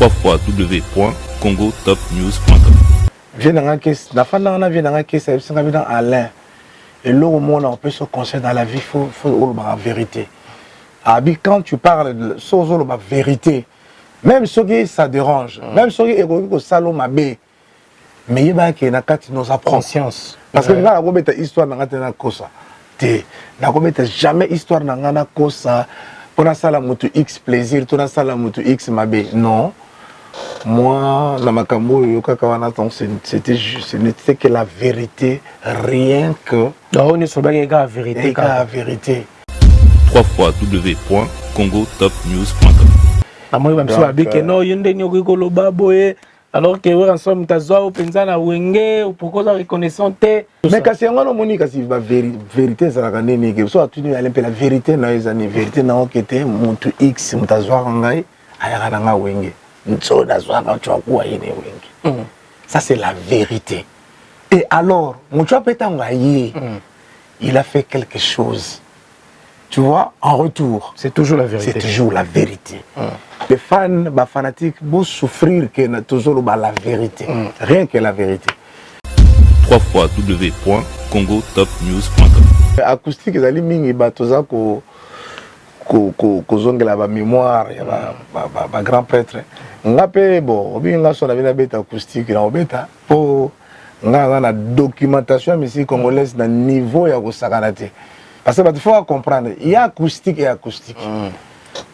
www.congotopnews.com. Viens dans la caisse, la fin de la caisse, c'est dans Alain. Et là, au monde, on peut se concentrer dans la vie, il faut la vérité. Quand tu parles de la vérité, même ce qui ça dérange, même ce qui est salon mabé, mais il y a qui nous apprend conscience. Parce que là, on a histoire dans la cosa. On n'a jamais histoire dans la cosa. Pour la salle X plaisir, pour la salle X mabé. Non. Moi, dans ma cambo, c'était juste, ce n'était que la vérité, rien que. Non, on est sur la vérité. La vérité. www.congotopnews.com. Alors que nous sommes au Penzana Wenge, ou pourquoi la reconnaissance. Mais quand c'est un homme qui a la vérité, c'est la vérité. La vérité, la vérité, mon X, mon tazoir, ayaranga Wenge. Ça, c'est la vérité. Et alors, mon il a fait quelque chose. Tu vois, en retour. C'est toujours la vérité. C'est toujours la vérité. Les fans, les fanatiques, vont souffrir que toujours la vérité. Rien que la vérité. www.congotopnews.com. Acoustique, ils allaient mingi batoza ko la mémoire, ba grand prêtre. Ngape bon, obi nga so na bina beta acoustique na obeta po nga na documentation musique congolaise na niveau ya ko sakanate. Parce que il faut comprendre, il y a acoustique et acoustique.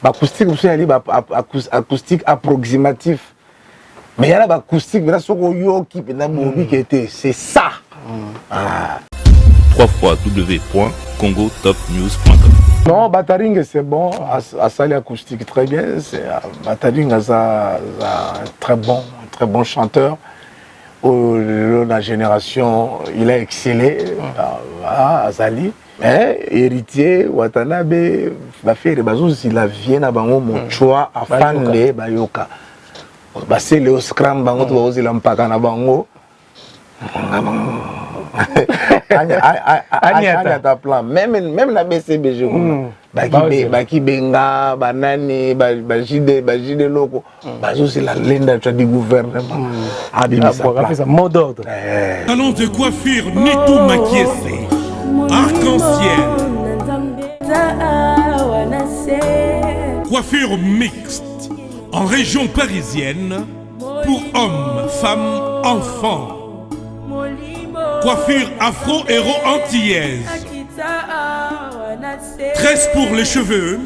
Acoustique, vous savez, acoustique approximatif. Mais il y a l'acoustique, c'est ça. www.congotopnews.com. Non, Bataring, c'est bon. À ça, l'acoustique, très bien. Bataring, c'est un très bon chanteur. La génération, il a excellé à Azali. Mais héritier, Watanabe, il a vient à Bango, mon choix, à Fanle, Bayoka. C'est le scram, Bango, il a un pagan à Bango. Même la BCBG, Baki Benga, Banani, Bajide Loko, c'est la lenda du gouvernement. Mot d'ordre. Salon de coiffure Nitou Makiese, arc-en-ciel. Coiffure mixte en région parisienne pour hommes, femmes, enfants. Coiffure afro-héros antillaise. Tresse pour les cheveux,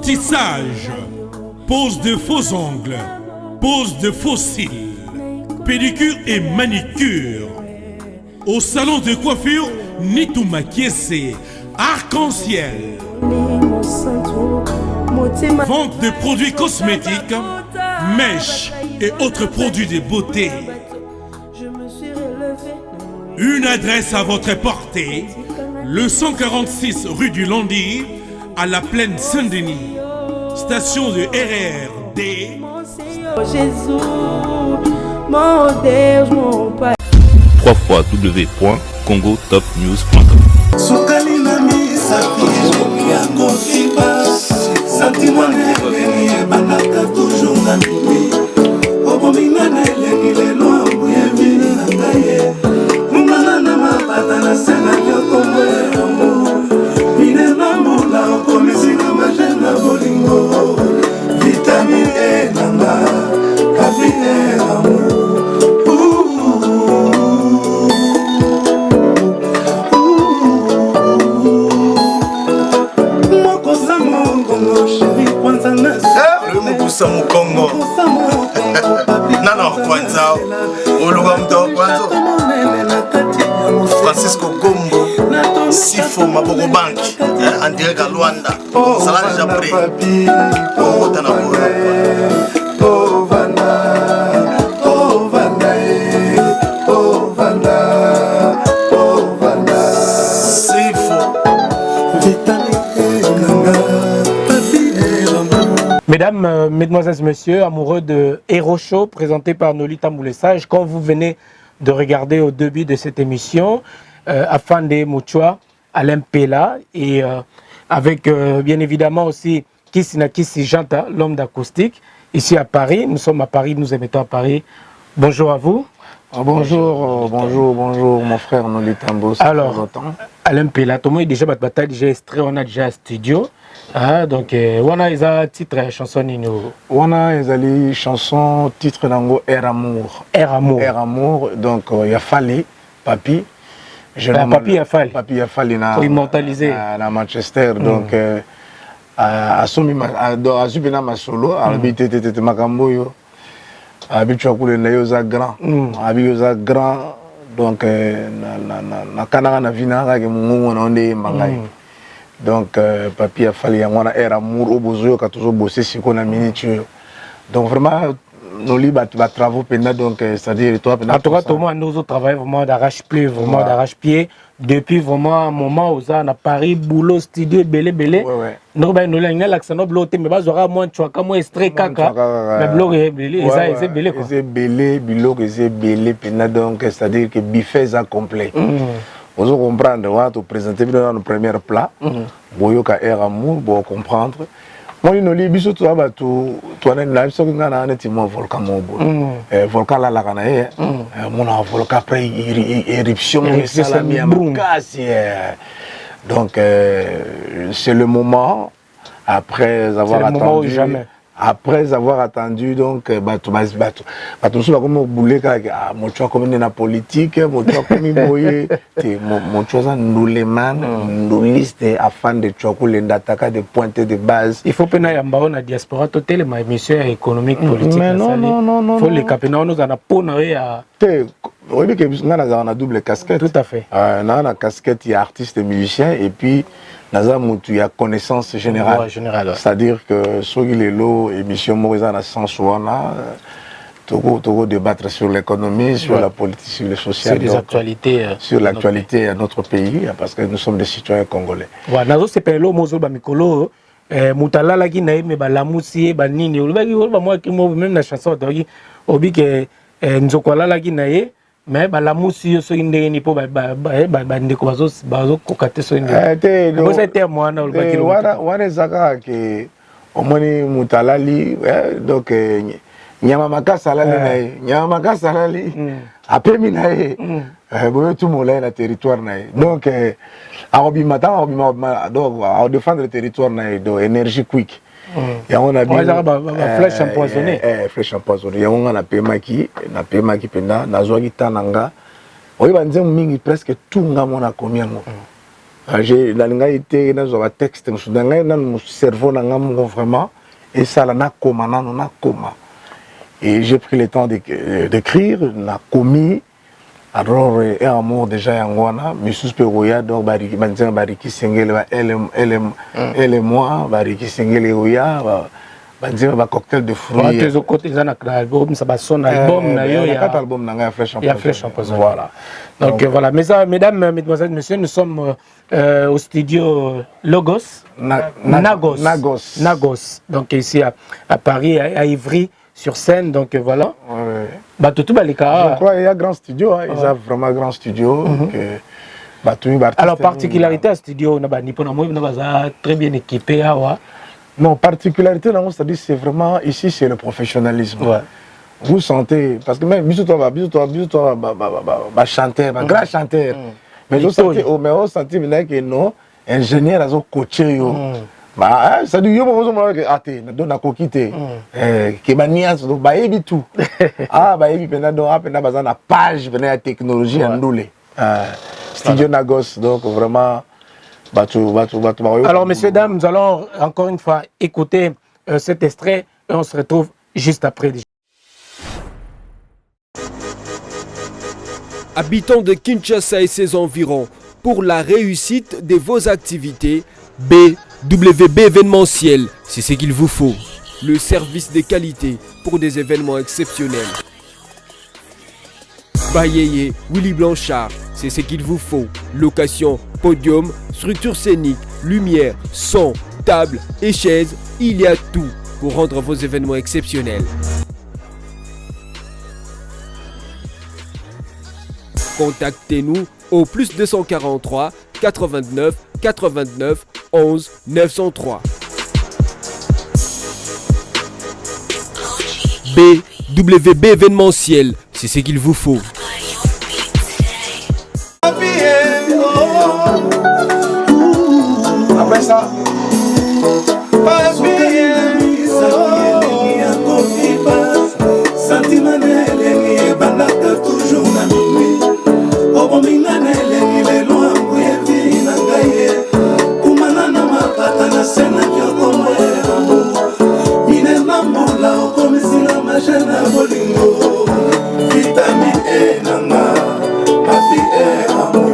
tissage, pose de faux ongles, pose de faux cils, pédicure et manicure. Au salon de coiffure Nitou Makiese, arc-en-ciel. Vente de produits cosmétiques, mèches et autres produits de beauté. Une adresse à votre portée, le 146 rue du Landy, à la plaine Saint-Denis, station de RRD. www.congotopnews.com. Francisco Gombo, Sifo Maboko Bank, en direct à Luanda. Ça l'a déjà pris. Mesdames, mesdemoiselles, messieurs, amoureux de Hero Show, présenté par Nolita Moulessage, quand vous venez de regarder au début de cette émission, Afande Muchwa, Alain Pella, et avec bien évidemment aussi Kissina Kissi Janta, l'homme d'acoustique, ici à Paris. Nous sommes à Paris, nous émettons à Paris. Bonjour à vous. Bonjour, mon frère Noli Tambo. Alors, Alain Pela, tout le monde déjà déjà extrait, on a déjà un studio. Donc, on a un titre chanson. On a une chanson, titre d'ango Air Amour. Air Amour. Air Amour, donc il y a Fali, Papi. Papi a Fali. Papi a Fali immortalisé. À Manchester, donc à Zubina Masolo, à l'habité Makamboyo. Habitué na yoza grand yoza grand donc na kananga na vinanga ke mungu na onde mangai donc papi a fallu ngwana Air Amour obozo ka toujours bosser siko na minute donc vraiment nos libres travaux pena donc c'est-à-dire toi en tout cas tout le monde nous travaille vraiment d'arrache-pied vraiment d'arrache-pied depuis vraiment un moment où ça à Paris boulot studio belé nous ben nous là l'accent bloté mais bazora moins tu as moins extrait kaka mais bloqué belé c'est belé quoi c'est belé bilo que c'est belé pena donc c'est-à-dire que buffet à complet vous comprendre on va te présenter dans le premier plat boyoka Air Amour pour comprendre moi nous li biso to ba to na na biso ngana na timo volcan mobo volcan la kana mon volcan après éruption salami amukasi donc c'est le moment après avoir attendu après avoir attendu donc bato so comme boulé ka mocho comme na politique mocho comme boye te mocho ça nous les man nous liste afin de chokule ndataka de pointer de base il faut pena yamba on a diaspora totel ma émission économique politique non faut les capena nous en a pona ya te oui que on a double casquette tout à fait na casquette il y a artiste et musicien et puis il y a connaissance générale. C'est-à-dire que sur les lots, émission Morizana Sansuana, Togo débattre sur l'économie, sur la politique, sur le social. Sur les actualités. Sur l'actualité à notre pays, parce que nous sommes des citoyens congolais. Voilà, nous sommes là, Mozo Bamikolo, Moutala la Guinée, mais la Moussi, Banini, moi qui m'ouvre même la chanson, Obi que Nzokwala la Guinée. Mais la mousse so indé ni po ndeko bazo kokate so indé ko ça était moi na olbaki wana zaka ke omoni mutalali donc nyama makasa lali na nyama makasa lali apemi na boyo tout molay na territoire na donc arobi matin donc à défendre le territoire na do énergie quick et on a bien flèche empoisonnée flèche empoisonnée et on a pema qui penda na zoaki tananga oyi banze mingi presque tout nga mona komiango j'ai la linga été na zo ba texte musudanga na mon cerveau na ngam vraiment et ça la na koma na koma et j'ai pris le temps d'écrire na komi alors Air Amour déjà yangwana misus pe roya donc bariki banzenga bariki sengele elle et moi bariki sengele roya banzenga ba cocktail de fruits tes côté ça na album ça ba son album na yo ya album na flèche empoisonnée voilà donc voilà mesdames mesdemoiselles messieurs nous sommes au studio Logos Nagos donc ici à Paris à Ivry sur scène donc voilà je crois qu'il y a grand studio il y a vraiment grand studio alors particularité à studio on a très bien équipé non particularité c'est-à-dire c'est vraiment ici c'est le professionnalisme vous sentez parce que même bisous toi chanteur grand chanteur mais vous sentez que non ingénieur azo coacher yo ça dit yo mo que até na dona kokite que banias do baebi tout baebi pena do apena bazana page pena la technologie andole studio Nagos donc vraiment alors messieurs dames nous allons encore une fois écouter cet extrait et on se retrouve juste après. Habitants de Kinshasa et ses environs, pour la réussite de vos activités, BWB événementiel, c'est ce qu'il vous faut. Le service de qualité pour des événements exceptionnels. Bayeye, Willy Blanchard, c'est ce qu'il vous faut. Location, podium, structure scénique, lumière, son, table et chaises, il y a tout pour rendre vos événements exceptionnels. Contactez-nous au plus 243 89 89 11 903. BWB événementiel, c'est ce qu'il vous faut. Après ça, toujours na minuit. Obominga na elengi lelo ambuye vi na ngai. Kumana na mapata na sena vyokomo eramu. Mine na mbula okomisina majena bolingo. Vitamine E nanga, papi eramu.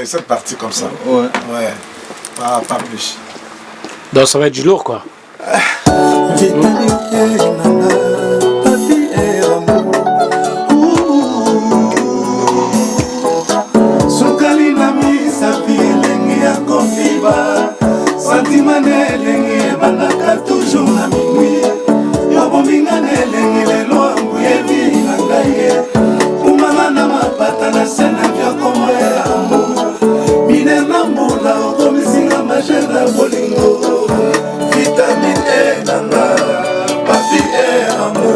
Cette partie comme ça. Ouais. Pas plus. Donc ça va être du lourd quoi. Vitamine E nanga, papi eramu.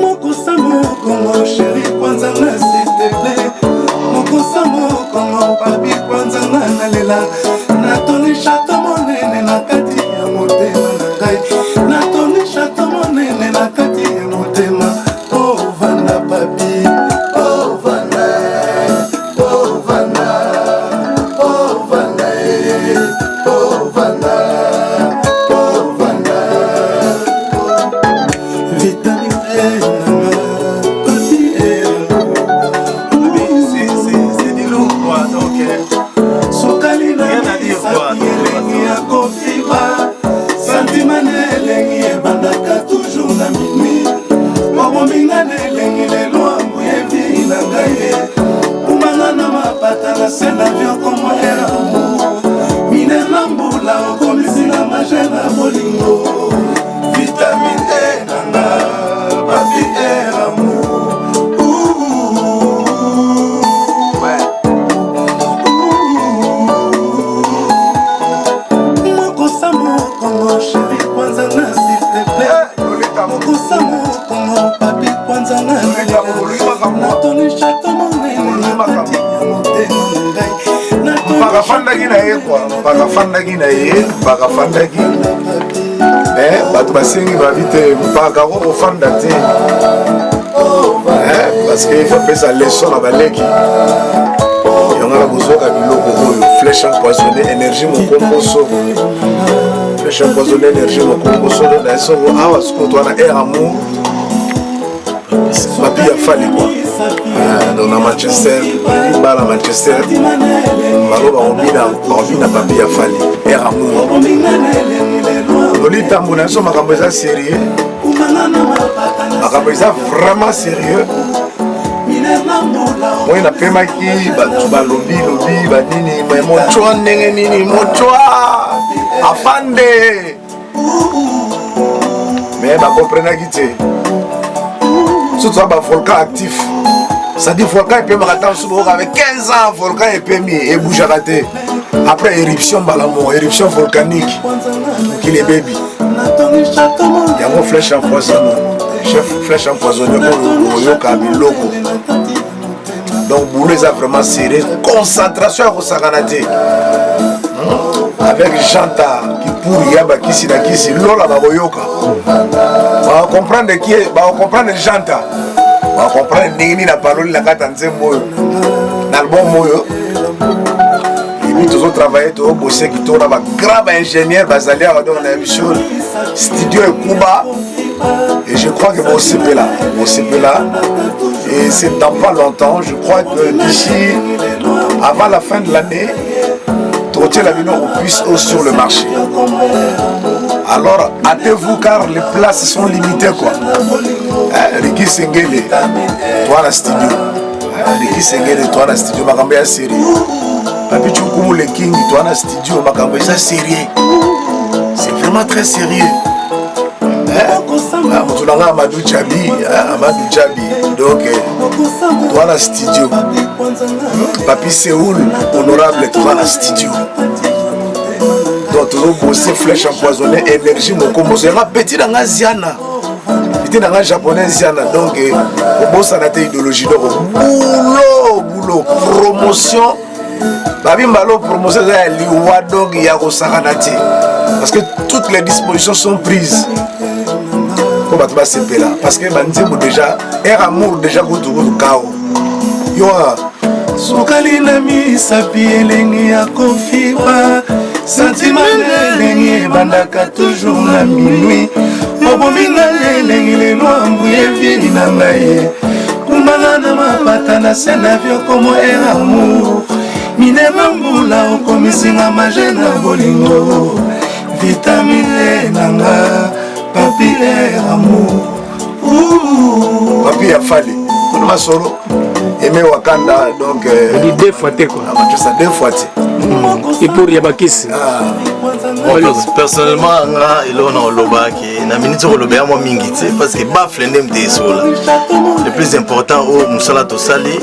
Mokosa mokongo chéri kwanza na s'il te plaît. Mokosa mokongo papi kwanza na nalela. Natoni chateau monene na kati ya motema na ngai. Natoni chateau monene na kati ya motema. Oh vanda papi, oh vanda, oh vanda, oh vanda, oh vanda, oh vanda. Vitamine E nanga, papi c'est du lourd quoi donc. Sukali na elengi ya kofiba. Santimane elengi ebandaka toujours na minuit. Mobominga na elengi lelo ambuye vi na ngai. Kumanga na mapata na sena vyokomo eramu. Mine na mbula okomisina majena bolingo. Vitamine E nanga, papi eramu. Mokosa mokongo chéri kwanza na s'il te plaît. Mokosa mokongo papi kwanza na natoni chateau monene na kati ya motema na ngai. Bakafandaki na ye kwa, bakafandaki na ye, bakafandaki. Bato basengi babi te, mpaka kokofanda te. Parce que il faut pesa leçon na baleki. Yongala kozoka biloko oyo, flèche empoisonnée, énergie mokomboso. Flèche empoisonnée, énergie mokomboso. Na esongo awa siko to na air amour. Papi ya fali quoi. Donc na Manchester, bala Manchester. Baloba obina papi ya fali. Air amour. Lolita mbuna so makambo eza sérieux. Makambo eza vraiment sérieux. Moi napemaki bato balobi banini mais mochwa ndenge nini mochwa afande mais bakomprenaki te surtout ba volcan actif Ça dit volcan et puis avec 15 ans, volcan et puis et bouge à rater. Après éruption balamo, éruption volcanique, qu'il est baby. Il y a mon flèche empoisonnée, chef flèche empoisonnée, logo. Donc boulot ça vraiment serré, concentration au Saganate. Avec Janta qui pour Yaba qui si Lola Baboyoka. On va comprendre qui est, on va comprendre Janta. On va comprendre Nini la parole la carte en Zembo. L'album Moyo. Et puis tous autres travailleurs, tous les bossés qui tournent là-bas, grave ingénieur, Basalia, on a une chose. Studio et Kuba. Et je crois que mon CP là. Et c'est dans pas longtemps, je crois que d'ici, avant la fin de l'année, Trotter la Vino puisse sur le marché. Alors, hâtez-vous car les places sont limitées quoi. Ricky Sengele, toi la studio. Ricky Sengele, toi la studio, ma campagne série. Papi Choukoumou le King, toi la studio, ma campagne sérieux. C'est vraiment très sérieux. Amadou Djabi, donc toi la studio. Papi Séoul, honorable, toi la studio. Donc toujours bosser flèche empoisonnée, énergie, mon combo. C'est un petit dans la Ziana. Petit dans la japonais Ziana. Donc on bosse à la idéologie. Donc boulot, promotion. Babi Malo, promotion, donc il y a Rosaranati. Parce que toutes les dispositions sont prises. Parce que déjà un amour déjà goût chaos. Yo sukali na misapi elengi ya kofiba sentiment elengi bandaka toujours na minuit obominga elengi lelo ambuye vili na ngai kumanga na mapata na sena vyo komo un amour minema mbula okomisinga maje na bolingo vitamine nanga papi amour papi a fallu on m'a solo aimé Wakanda donc il dit deux fois quoi ça deux fois et pour Yabakis personnellement nga ilona olobaki na minute olobea mo mingi parce que bafle ndem te sola le plus important au musala to sali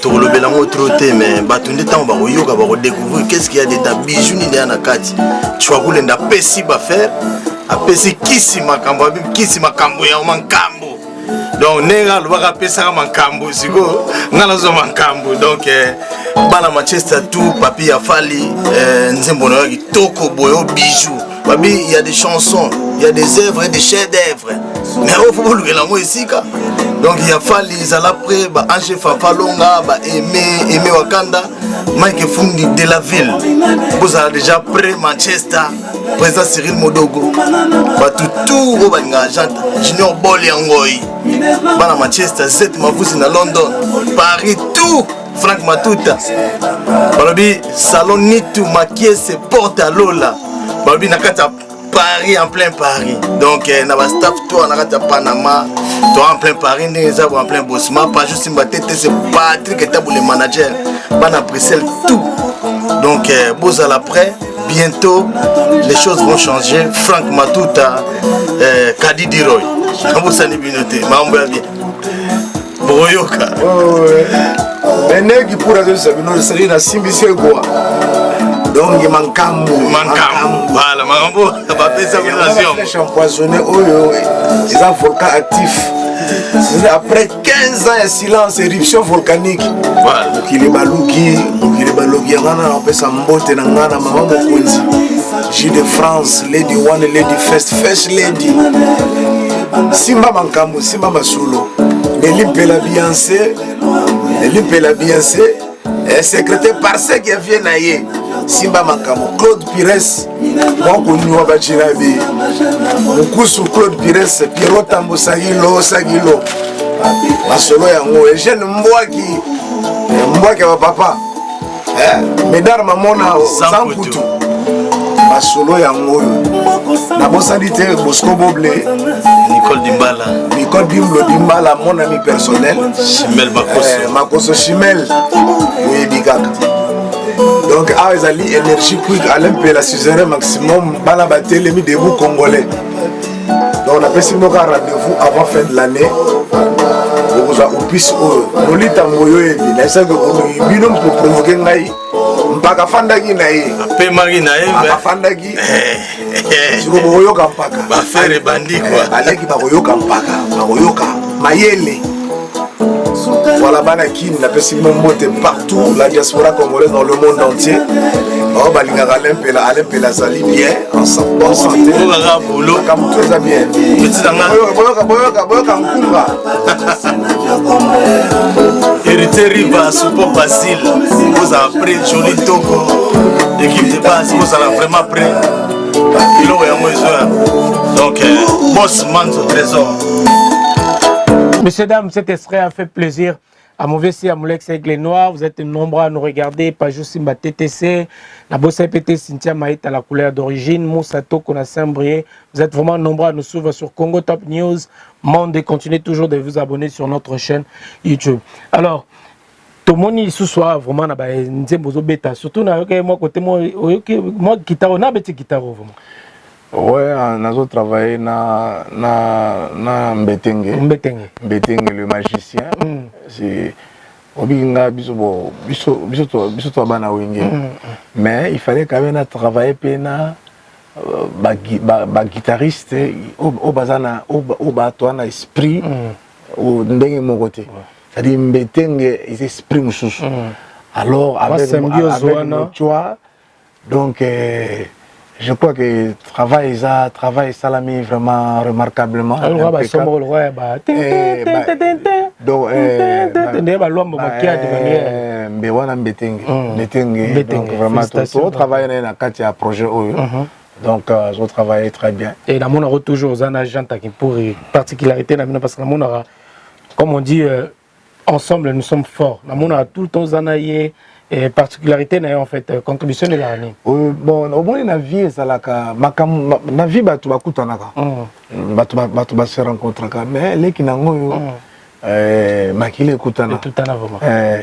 to olobela mo troté mais batunde tant ba koyoka ba ko découvrir qu'est-ce qu'il y a de ta bijou ni na kati tu vas kulenda pesi ba faire apesi kisi makambo ya mankambo donc nega lobaka pesa mankambo siko ngala zo mankambo donc bana Manchester tout papi a fali nzembo na kitoko boyo bijou babi il y a des chansons il y a des œuvres et des chefs-d'œuvre mais au faut le la mo esika donc il y a fali zala après ba Ange Fafalonga ba aimer Wakanda Mike Fundi de la ville vous avez déjà près Manchester président Cyril Modogo ba tout au banga janta Junior Boli Ngoi bana Manchester Z mavusi na London Paris tout Frank Matuta balobi salon nitu makiese porte à Lola balobi nakata Paris en plein Paris donc na ba staff toi nakata Panama toi en plein Paris ndeza en plein Bosma pas juste mbatete c'est Patrick Tabou le manager bana Bruxelles tout donc bozal après bientôt les choses vont changer Frank Matuta Kadi Diroy Kabosani Binote mambo ya bien Boyoka Benegi pour la Sabino Sali na Simbisi quoi donc mankambo voilà mambo ba pesa relation flèche empoisonnée oyo ils ont volcan actif après 15 ans de silence éruption volcanique voilà mokili baluki ngana on peut s'emboter na ngana maman mokonzi J de France lady one lady first lady Simba mankambo Simba masolo Nelimpe la Beyoncé secrétaire par ce qui vient naïe Simba Makamo Claude Pires moi connu à Bachirabi Mukusu Claude Pires Pierrot Tambo Sagilo Masolo yango Eugène Mbwaki wa papa Médard Mamona Sankutu Masolo yango na bosani te Bosco Boblé Nicole Dimbala mon ami personnel Chimel Makoso Chimel oui bigaka donc Azali énergie quick Alain la suzerain maximum bana batelemi debout congolais donc on a passé nos rendez-vous avant fin de l'année okozwa opisi oyo nolitango oyo yebi naisaki bino provoke ngai mpaka afandaki na ye apemaki na ye afandaki siko bokoyoka mpaka bafere bandi kwa baleki bakoyoka mpaka bakoyoka mayele. Voilà, Banakine, la mbote partout, la diaspora congolaise dans le monde entier. Oh, Balinga Alain Pela Zali bien, en bonne santé. Comme tout ça bien. Hérité Riva, c'est pas facile. Vous avez pris joli toko. L'équipe de base, vous avez vraiment pris. Donc, boss Manzo Trésor. Messieurs, dames, cet extrait a fait plaisir à Mauvesi, à Moulex Aigle Noir. Vous êtes nombreux à nous regarder. Pajou Simba TTC, la bosse PT Cynthia Maït à la couleur d'origine, Moussato Saint-Brieuc. Vous êtes vraiment nombreux à nous suivre sur Congo Top News Monde et continuez toujours de vous abonner sur notre chaîne YouTube. Alors, tout le monde ce soir vraiment bêta. Surtout moi côté moi guitare, on a bêté guitare vraiment. Ouais, on a travaillé na Mbetenge. Mbetenge le magicien. C'est obinga biso bana wenge. Mais il fallait quand même travailler pena ba guitariste au bazana au batona esprit au ndenge mon côté. C'est-à-dire Mbetenge is esprit mususu. Alors avec le choix donc je crois que travail salami vraiment remarquablement. Donc vraiment tout travail na kati ya projet oyo. Donc je travaille très bien. Et la mon toujours un agent qui pour particularité parce que mon comme on dit ensemble nous sommes forts. La mon tout le temps zanaye et particularité en fait contribution de l'année. Bon au moins la vie ça la na vie batu bakutanaka batu ba se rencontraka mais les qui nango makile kutana vraiment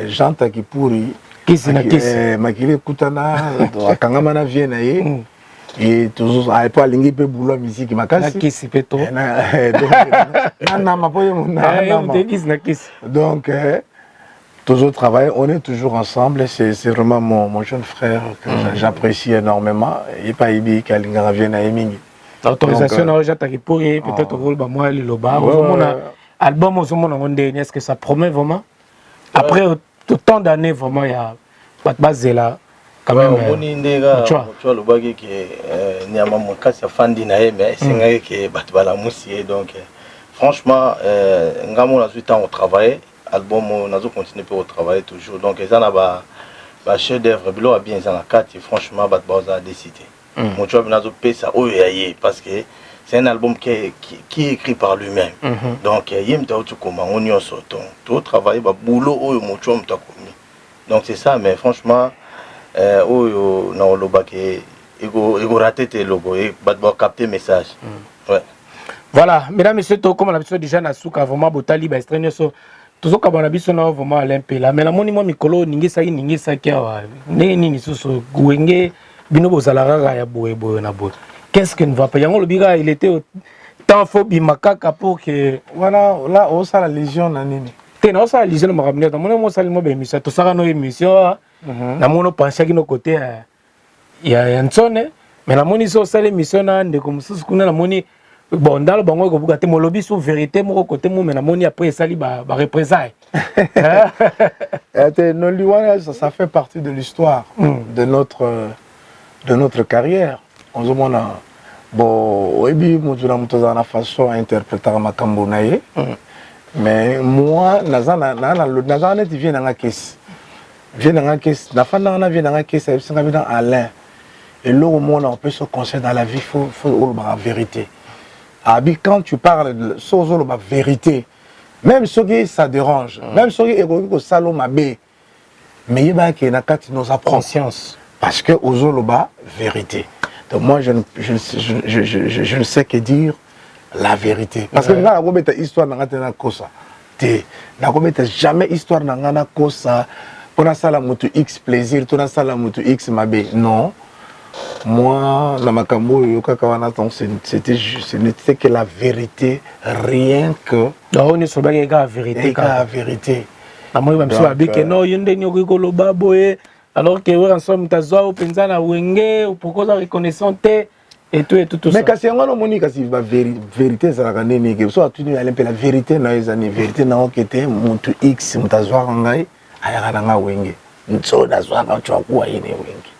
janta qui pourri makile kutana akangama na vie na ye et toujours à pas lingi pe boulot musique makasi kisi peto na mapoye donc toujours travailler, on est toujours ensemble, c'est vraiment mon jeune frère que j'apprécie énormément. Il pas ibi kalinga vient à Emingi. L'autorisation n'a pas été pour peut-être rôle ba moi le loba. Album au moment on est-ce que ça promet vraiment après autant d'années vraiment il y a pas de base là quand même. Tu vois le bagage qui ni à mon cas c'est fandi na mais c'est que batbala musier donc franchement ngamo na temps au travail album on a continué pour travailler toujours donc ils en a ba chef d'œuvre bilo a bien ils en a quatre franchement bat baza décidé mon job n'a pas ça parce que c'est un album qui est écrit par lui-même donc yim ta tout comment on y sortant tout travailler ba boulot mon job ta commis donc c'est ça mais franchement oyo na loba ke ego raté tes logo et bat capter message ouais voilà mesdames messieurs comme on a besoin déjà na souka vraiment botali ba extrait so toujours quand on a besoin vraiment Alain Pela mais la moni moi mikolo ningisa kia nini susu guenge bino bozalaka ya boye na boye qu'est-ce que ne va pas yango le biga il était tant faux bimakaka pour que voilà là on ça la légion na nini te na ça la légion ma ramener mon mo salimo be émission to saka no émission na mono penser ki no côté ya nsone mais la moni so sala émission na ndeko mususu kuna na moni bon dans le bango ko buka te molobi sur vérité mo côté mo mais na moni après sali ba représailles ça fait partie de l'histoire de notre carrière on se mona bon obi mutuna mutoza na façon interpréter makambo na ye mais moi nazana net vient na kesi na fana na vient na kesi ça vient dans Alain et là au monde on peut se concentrer dans la vie faut la vérité. Abi, quand tu parles de la vérité, même ce qui ça dérange, même ce qui est salon mabé, mais il y a qui nous apprend conscience parce que aux la vérité. Donc moi je ne sais que dire la vérité parce que na ko beta histoire na ngata na kosa te na ko beta jamais histoire na ngana kosa pour na sala mutu x plaisir to na sala mutu x mabé non Moi, dans ma cambo, c'était juste, ce n'était que la vérité, rien que on est sur la vérité. La vérité. Alors que en somme ta zoa au penza na wenge ou pourquoi la reconnaissance et tout ça. Mais quand c'est un moni kasi la vérité ça la nini que soit tu aller la vérité na ezani vérité na okete muntu x mutazoa ngai ayaka nga wenge. Nso da zoa ka chwa kwa yene wenge.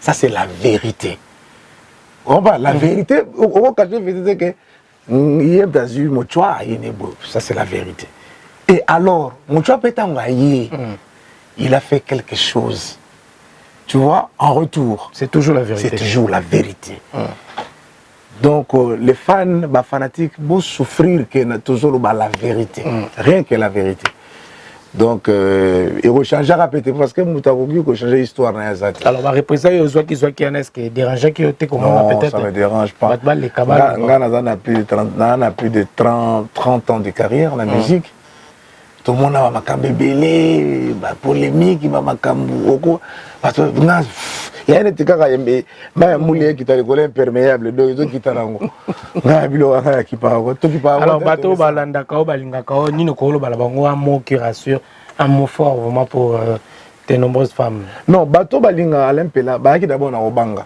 Ça c'est la vérité. On va la vérité au cas de vérité que hier dans une mochoa yene bo. Ça c'est la vérité. Et alors mochoa petanga yé. Il a fait quelque chose. Tu vois, en retour. C'est toujours la vérité. C'est toujours la vérité. Donc, les fans, les fanatiques, vont souffrir que toujours la vérité. Rien que la vérité. Donc, il faut changer à péter parce que nous avons changer l'histoire. Alors, ma représentation, il y a qui est dérangeant, qui est comment peut-être. Ça ne me dérange pas. On a plus de 30 ans de carrière en musique. Tout le monde a makambe belé, polémique, il y a un petit cas qui t'a rigolé imperméable, donc qui t'a rango. Alors, bateau balanda kao balinga kao ni no kolo balabango un mot qui rassure, un mot fort vraiment pour tes nombreuses femmes. Non, bateau balinga Alain Pela, qui d'abord na obanga.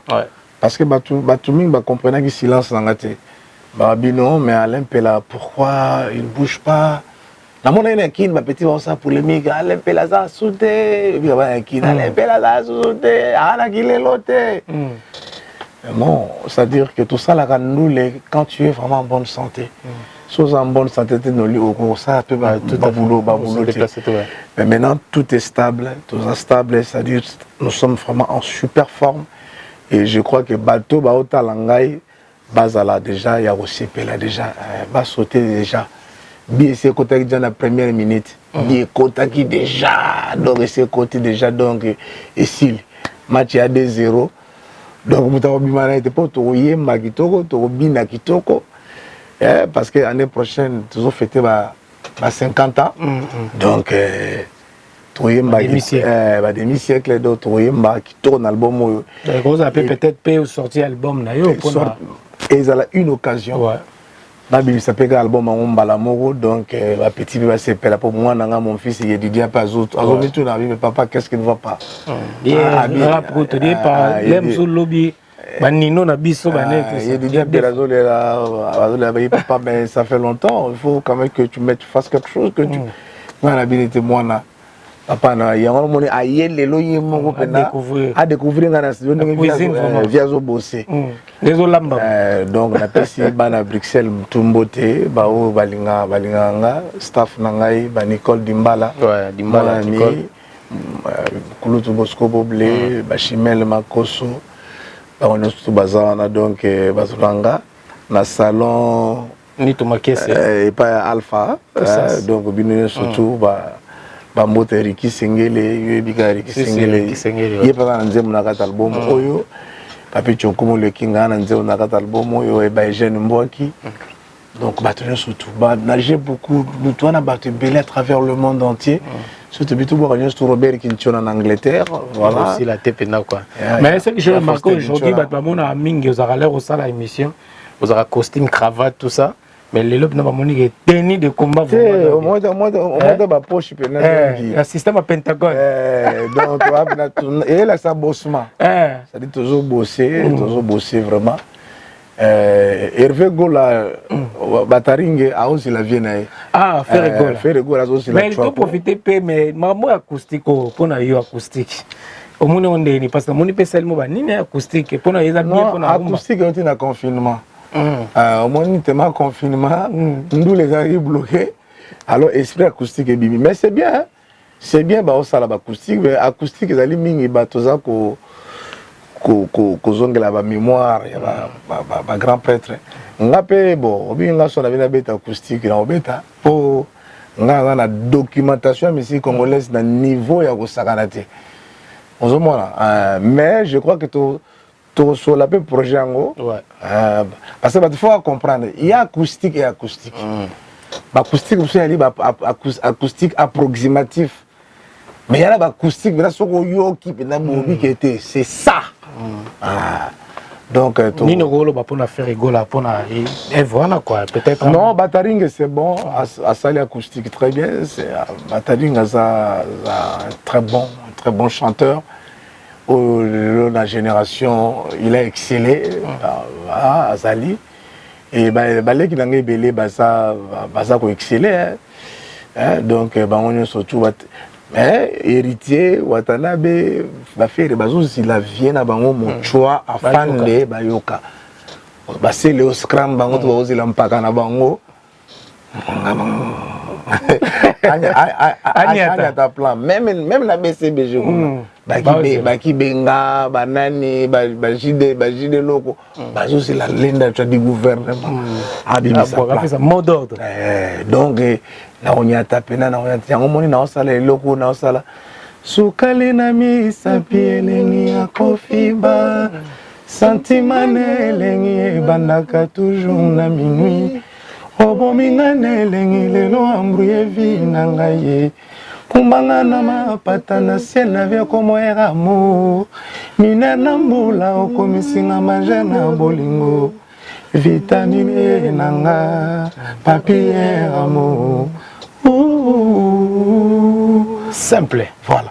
Parce que bateau ming ba comprenait que silence dans la tête. Babino, mais Alain Pela, pourquoi il ne bouge pas? Na mona ina kin ba petit ba sa polémique Alain Pela za soute bi ba kin Alain Pela za soute ana kilelote. Bon, c'est-à-dire que tout ça là quand tu es vraiment en bonne santé. Chose en bonne santé tu ne au ça peut pas tout à boulot déplacer. Mais maintenant tout est stable, tout est stable, c'est-à-dire nous sommes vraiment en super forme et je crois que bateau ba otalangai bazala déjà il y a aussi Pela déjà va sauter déjà. Bien c'est côté déjà la première minute. Bien côté qui déjà donc c'est côté déjà donc ici match à 2-0. Donc mutawa bimana était pas toyer magitoko to bina kitoko. Parce que l'année prochaine toujours fêter ba 50 ans. Donc toyer demi-siècle donc toyer kitoko dans album. Vous avez peut-être sortir album na yo pour et ça a une occasion. Nabi s'appelle album en Balamoro donc ma petite va s'appeler pour moi mon fils il dit pas autres aujourd'hui tout mais papa qu'est-ce qui ne va pas pour te dire par l'aime sur lobby banino na biso banet il dit papa mais ça fait longtemps il faut quand même que tu fasses quelque chose que tu moi habilité moi na papa na yango moni ayele lo yemo pena à découvrir dans la studio via zo bosser donc na pesi bana Bruxelles Mtumbote bao balinganga staff nangai ba Nicole Dimbala Nicole Kulutu Bosco Boblé ba Chimel Makoso ba on tout bazana donc bazulanga na salon ni to makese et pas Alpha donc bino surtout ba Bambote Riki Sengele, Yebika Riki Sengele, Yepa Nzem Nakat album, Oyo, Papi Chonkumo le Kinga Nzem Nakat album, Oyo, et Baïgen Mbouaki. Donc, battre surtout, nager beaucoup, nous tournons à battre belé à travers le monde entier. Surtout, tout Robert qui est en Angleterre. Voilà. C'est la TPNA quoi. Mais ce que je remarque aujourd'hui, on a Ming, vous avez l'air au sein de l'émission, vous avez costume, cravate, tout ça. Mais les lobes n'ont pas monnaie tenue de combat. Au moins de ma poche, le système à Pentagone. Donc, et là, ça bossement. Ça dit toujours bosser vraiment. Hervé Gola, Bataringue, a aussi la Vienne. Ah, faire Gola, aussi la. Mais il faut profiter, mais maman acoustique, pour nous, acoustique. Au moins, on est parce que mon peut seulement ni acoustique. Pour nous, ils ont bien acoustique, on est en confinement. Au moins, on est confinement, nous les avons bloqués. Alors, esprit acoustique est bimi. Mais c'est bien, c'est bien, bah, ça, l'acoustique, mais acoustique, ils ont mis tout ça que la mémoire, ma grand prêtre. On a payé, bon, on a son bête acoustique, on a bêta pour la documentation, mais si congolaise, dans le niveau, il y a Sakanate. Mais je crois que sur la paix projet en haut, parce qu'il faut comprendre, il y a acoustique et acoustique. Acoustique, vous savez, acoustique approximatif. Mais il y a l'acoustique, mais là, c'est ça. Donc, Nino Golo, pour faire rigoler, pour voilà quoi, peut-être. Non, Bataring, c'est bon. À Sali acoustique, très bien. Bataring, c'est un très bon chanteur. La génération, il a excellé à Sali. Et balai qui a belé, ça a excellé. Donc, on est surtout. Mais héritier Watanabe va faire si la vienne à bango mon choix afin de bayoka c'est le scram bango to ozi lampaka na bango anya ta plan même la BCBG baki benga banani bajide loko bazo c'est la lenda du gouvernement ça mot d'ordre donc na on y a tapé na on y a moni na osala loko na osala sukali na misa pielengi ya kofiba sentimane lengi bandaka toujours na minuit obomingane lengi lelo ambruye vi na ngai kumbanga na mapata na ciel na vie comme amour mine na mbula okomisinga manger na bolingo vitamine nanga papier amour simple voilà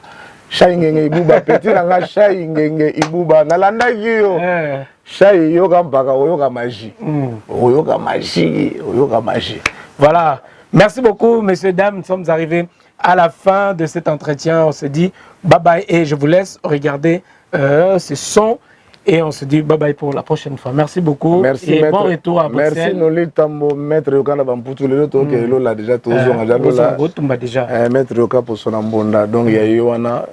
Chai ngenge ibuba petit nanga chai ngenge ibuba nalanda yo chai yoga mpaka oyoka magie oyoka magie. Voilà, merci beaucoup messieurs dames, nous sommes arrivés à la fin de cet entretien. On se dit bye bye et je vous laisse regarder ce son. Et on se dit bye bye pour la prochaine fois. Merci beaucoup. Merci, et maître. Bon retour à Bruxelles. Merci Noli Tambo, maître Yokana Bamputu, le autre qui est là déjà tous déjà. Maître Yoka pour son ambonda. Donc il y a Yoana,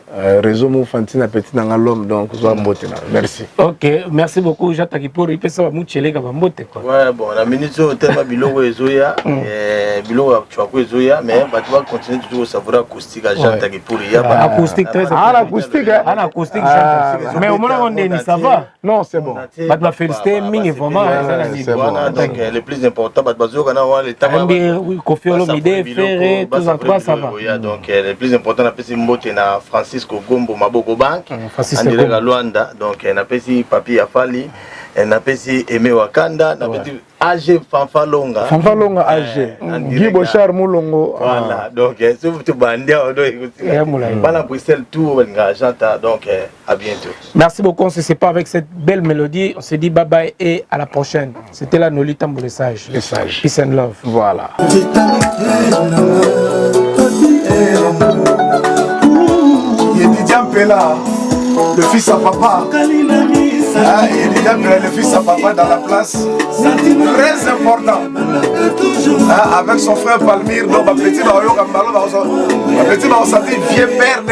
réseau Moufantina Petit Nangalom, donc soit Mbotina. Merci. Ok, merci beaucoup. J'attends pour y passer à Mouchele Gabambote. Ouais, bon, la minute au thème Bilo Ezoya, Bilo Chouako Ezoya, mais tu vas continuer toujours au savoir acoustique à Jean Tagipouri. Acoustique très important. L'acoustique, acoustique, mais au moment où on est, ça va. Non, c'est bon. Bah, tu vas féliciter Ming et vraiment. C'est bon. Donc, le plus important, le temps. Oui, Kofi Olomide, Ferré, tous en trois, ça va. Donc, le plus important, c'est Mbote na Francisco Gombo Maboko Bank. Francisco Gombo. Luanda. Donc, on a fait Papi Afali. On a fait Aimé Wakanda. On a fait AG Fanfalonga. Fanfalonga AG. Guy Bochar Moulongo. Voilà. Donc, si vous êtes bandé, on doit écouter. Voilà, Bruxelles, tout, donc, à bientôt. Merci beaucoup. On se sépare avec cette belle mélodie. On se dit bye bye et à la prochaine. C'était la Noli Tambo les sages. Les sages. Peace and love. Voilà. Le fils à papa, le fils à papa dans la place, très important. Avec son frère Palmyre, donc petit vieux père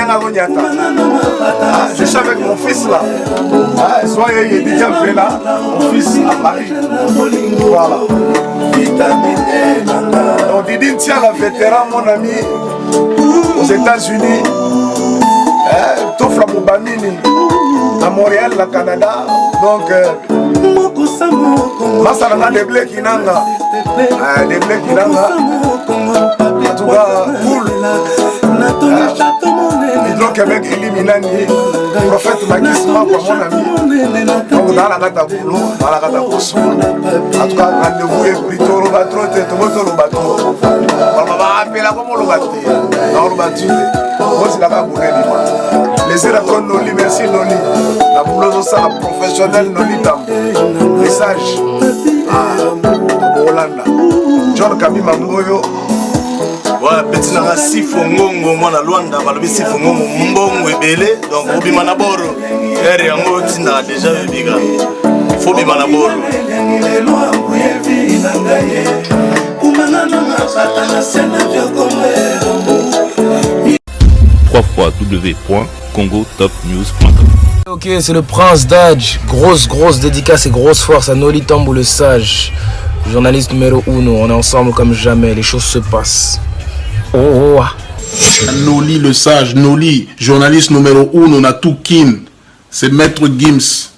je suis avec mon fils là. Soyez déjà là, mon fils à Paris. Voilà. Donc Didi tient la vétéran, mon ami, aux États-Unis. Tofla Moubamini à Montréal, la Canada. Donc, Masarana de Blé Kinanga. De Blé Kinanga. En tout cas, cool. Hydro-Québec Eliminani. Prophète Makisma pour mon ami. Donc, dans la Gata Boulot, dans la Gata Bosso. En tout cas, rendez-vous et plutôt le bateau, le bateau. On va appeler la comme le bateau. Dans le bateau. Les électrons Noli, merci Noli. La boulot ça, la professionnelle Noli Tam. Les sages. Hollanda. John Kabima Mboyo. Voilà, petit nanga sifongongo mwana Luanda, balobi sifongongo mbongo ebele. Donc obima na boro. Ere yango tinda déjà biga. Faut bima na boro. www.congotopnews.com. Ok, c'est le Prince Dodge. Grosse dédicace et grosse force à Noli Tambo le sage. Journaliste numéro 1, on est ensemble comme jamais, les choses se passent. Oh. Noli le sage, Noli, journaliste numéro 1, on a tout kin. C'est Maître Gims.